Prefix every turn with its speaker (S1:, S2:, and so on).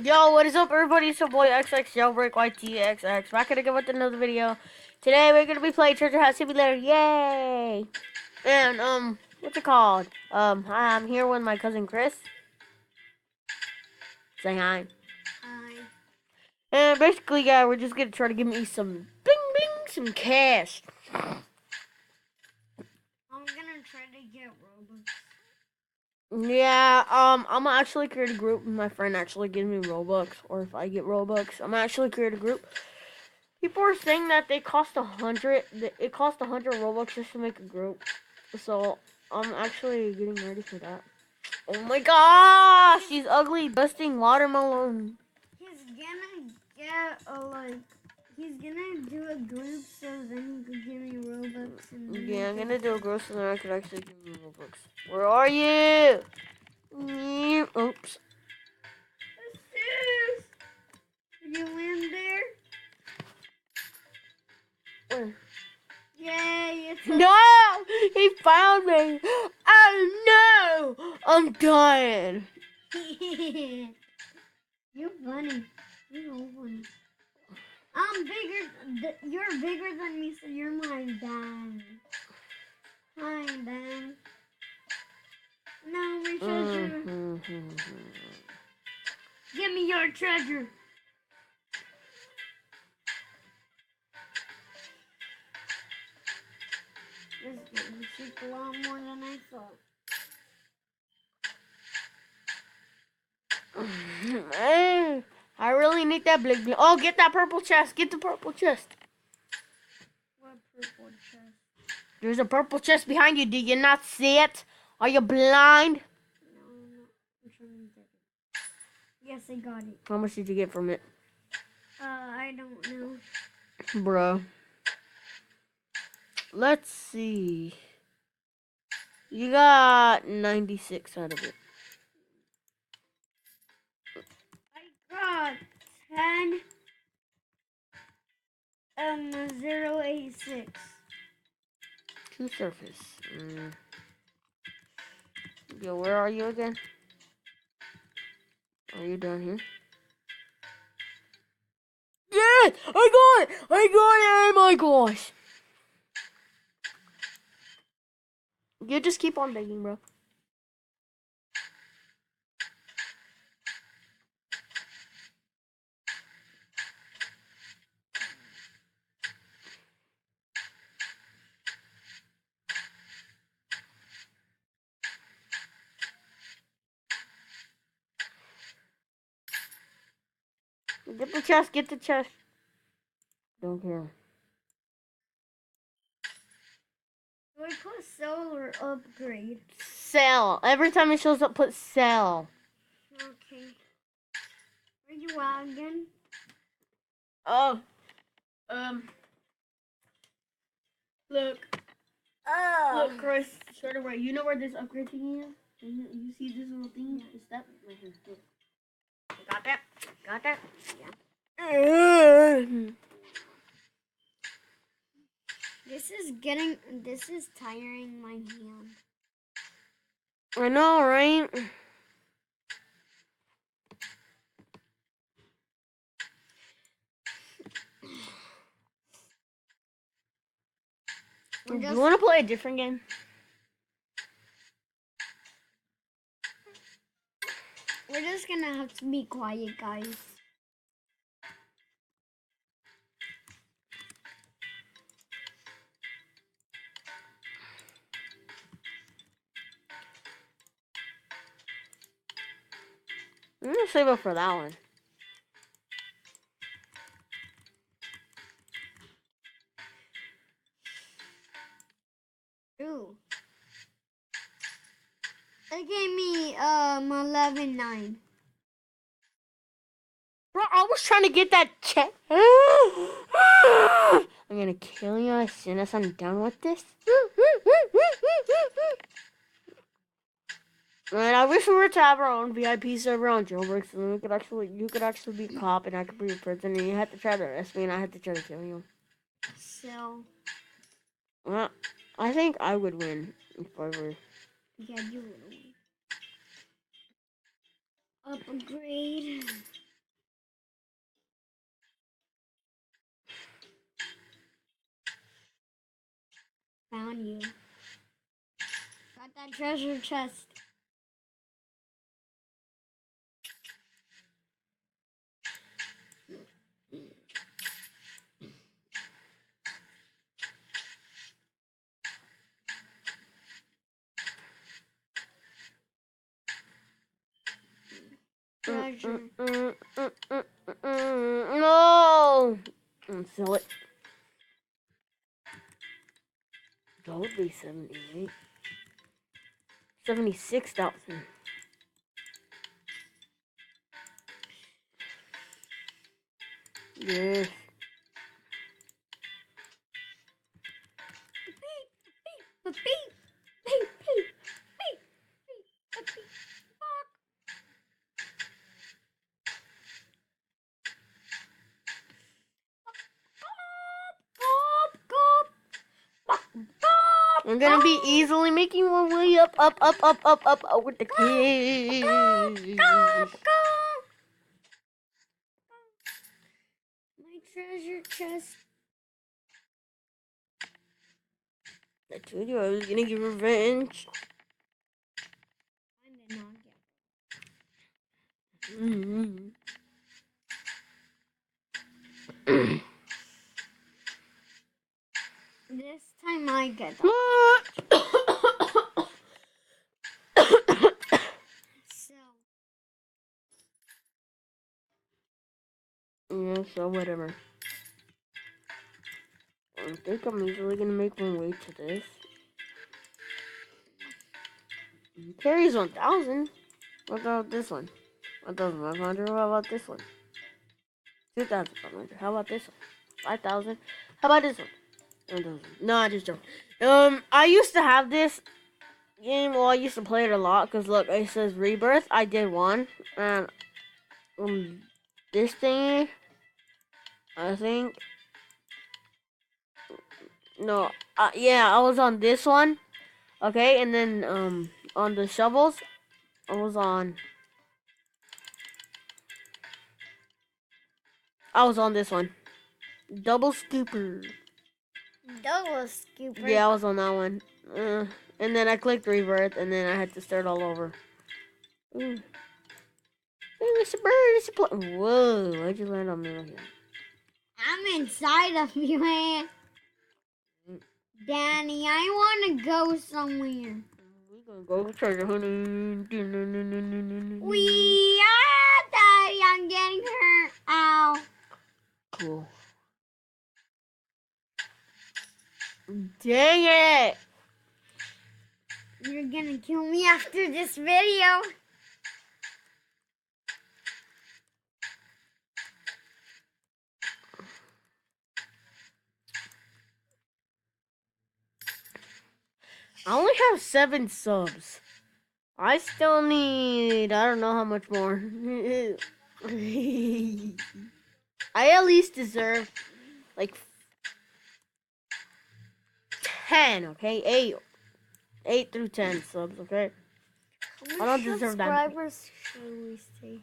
S1: Yo, what is up, everybody? It's your boy XX Jailbreak YTXX. Back again with another video. Today we're gonna be playing Treasure House Simulator. Yay! And what's it called? Hi, I'm here with my cousin Chris. Say hi.
S2: Hi.
S1: And basically, yeah, we're just gonna try to give me some some cash.
S2: I'm gonna try to get Robux.
S1: Yeah, I'm gonna actually create a group. My friend actually gives me Robux, or if I get Robux, I'm gonna actually create a group. People are saying that they cost 100. It costs 100 Robux just to make a group. So I'm actually getting ready for that. Oh my gosh, she's ugly, dusting watermelon.
S2: He's gonna get he's gonna do a group so then he could give me Robux and then
S1: Yeah, I'm gonna do a group so that I could actually give you Robux. Where are you? Oops.
S2: You in there?
S1: Where?
S2: Yay! It's
S1: No! He found me! Oh no! I'm dying.
S2: You're funny. You're so funny. I'm bigger. You're bigger than me, so you're my dad. Hi, Dad. No, my treasure. Give me your treasure. This is gonna take a lot more than I thought.
S1: I really need that bling bling. Oh, get that purple chest. Get the purple chest.
S2: What purple chest?
S1: There's a purple chest behind you. Do you not see it? Are you blind?
S2: No, I'm trying to get it. Yes, I got it.
S1: How much did you get from it?
S2: I don't know.
S1: Bro. Let's see. You got 96 out of it.
S2: I got 086.
S1: Two surface. Yo, where are you again? Are you down here? Yes! I got it! I got it! Oh my gosh! You just keep on begging, bro. Get the chest, get the chest. Don't care.
S2: Do I put sell or upgrade?
S1: Sell. Every time it shows up, put sell.
S2: Okay. Where you at again?
S1: Oh. Look.
S2: Oh.
S1: Look, Chris. Straight away. You know where this upgrade thing is? You see this little thing? Yeah. It's that right here. Look. Got that? Got that? Yeah.
S2: This is tiring my hand.
S1: I know, right? Do you want to play a different game?
S2: We're just gonna have to be quiet, guys.
S1: I'm gonna save up for that one.
S2: Ooh. It gave me 11.9.
S1: Bro, I was trying to get that check. I'm gonna kill you as soon as I'm done with this. And I wish we were to have our own VIP server on Jailbreak, so then you could actually be a cop and I could be a prison, and you had to try to arrest me and I had to try to kill you.
S2: So.
S1: Well, I think I would win if I were.
S2: Yeah, you will. Upgrade. on you. Got that treasure chest. Treasure.
S1: No! Sell it. That would be 78. 76,000. Yes.
S2: Beep, beep, beep, beep, beep, beep, beep.
S1: I'm gonna be easily making my way up with the key.
S2: My treasure chest.
S1: I told you I was gonna get revenge.
S2: I did not get. This time I get them. So.
S1: Yeah, so whatever. I think I'm easily gonna make my way to this. Carries 1,000. What about this one? 1,500. What about this one? 2,500. How about this one? 5,000. How about this one? 1,000. No, I just joking. I used to have this game. Well, I used to play it a lot. Cause look, it says Rebirth. I did one, and this thing, I think. No, yeah, I was on this one. Okay, and then on the shovels, I was on this one. Double scooper.
S2: Double scooper.
S1: Yeah, I was on that one. And then I clicked Rebirth, and then I had to start all over. Ooh. Hey, it's a bird. It's a whoa, why'd you land on me like that?
S2: I'm inside of you, man. Danny, I want to go somewhere.
S1: We gonna go treasure hunting.
S2: We are Daddy. I'm getting hurt. Ow.
S1: Cool. Dang it!
S2: You're gonna kill me after this video.
S1: I only have 7 subs. I still need, I don't know how much more. I at least deserve like 10, okay? 8 through 10 subs, okay?
S2: How
S1: I
S2: much
S1: don't deserve that.
S2: subscribers should we say?